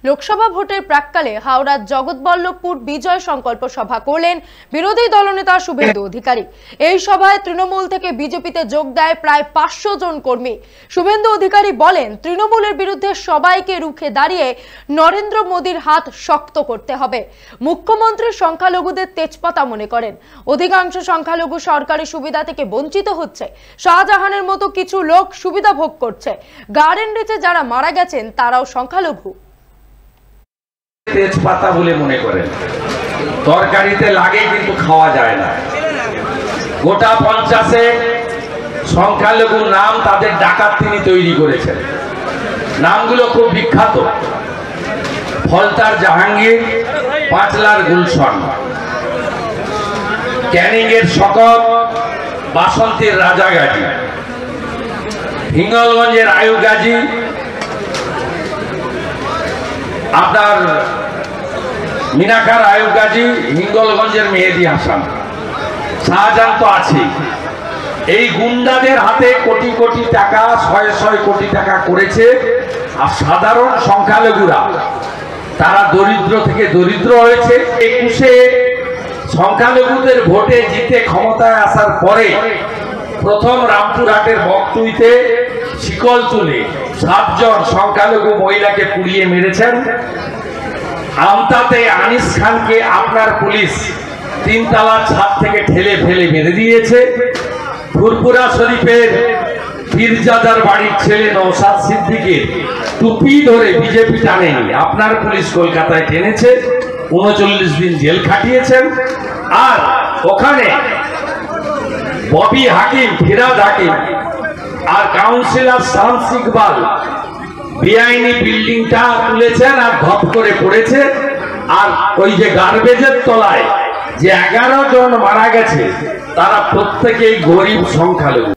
লোকসভা ভোটের প্রাক্কালে হাওড়ার জগৎবল্লভপুর বিজয় সংকল্প সভা করলেন বিরোধী দলনেতা শুভেন্দু অধিকারী। এই সভায় তৃণমূল থেকে বিজেপিতে যোগ দেয় প্রায় 500 জন কর্মী। শুভেন্দু অধিকারী বলেন, তৃণমূলের বিরুদ্ধে সবাইকে রুখে দাঁড়িয়ে নরেন্দ্র মোদীর হাত শক্ত করতে হবে। মুখ্যমন্ত্রী সংখ্যালঘুদের তেজপাতা মনে করেন। অধিকাংশ সংখ্যালঘু সরকারি সুবিধা থেকে বঞ্চিত হচ্ছে। শাহজাহানের মতো কিছু লোক সুবিধা ভোগ করছে। গার্ডেন রিচে যারা মারা গেছেন তারাও সংখ্যালঘু। তেজপাতা বলে মনে করেন, তরকারিতে লাগে কিন্তু খাওয়া যায় না। গোটা 50-এ সংখ্যালঘু নাম তাদের ডাকাত তিনি তৈরি করেছেন। নামগুলো খুব বিখ্যাত: ফলতার জাহাঙ্গীর, পাঁচলার গুলশন, ক্যানিং এর শকত, বাসন্তীর রাজা গাজী, হিঙ্গলগঞ্জের আয়ুব গাজী, আপনার মিনাখার আয়ুব গাজী, হিঙ্গলগঞ্জের মেহেদি হাসান, শাহজাহান তো আছে। এই গুন্ডাদের হাতে কোটি কোটি টাকা, 100 কোটি টাকা করেছে। আর সাধারণ সংখ্যালঘুরা তারা দরিদ্র থেকে দরিদ্র হয়েছে। 21-এ সংখ্যালঘুদের ভোটে জিতে ক্ষমতায় আসার পরে প্রথম রামপুরহাটের বকটুইতে শিকল তুলে 7 জন সংখ্যালঘু মহিলাকে পুড়িয়ে মেরেছেন। আমতাতে আনিস খানকে আপনার পুলিশ 3 তলার ছাদ থেকে ঠেলে ফেলে মেরে দিয়েছে। ফুরপুরা শরীফের পীরজাদার বাড়ির ছেলে নওশাদ সিদ্দিকের টুপি ধরে বিজেপি টানেনি, আপনার পুলিশ কলকাতায় টেনেছে, 39 দিন জেল খাটিয়েছেন। আর ওখানে ববি হাকিম, ফিরাদ হাকিম আর কাউন্সিলর শামস ইকবাল বেআইনি বিল্ডিংটা তুলেছেন আর ধপ করে পড়েছে। আর ওই যে গার্বেজের তলায় যে 11 জন মারা গেছে তারা প্রত্যেকেই গরিব সংখ্যালঘু।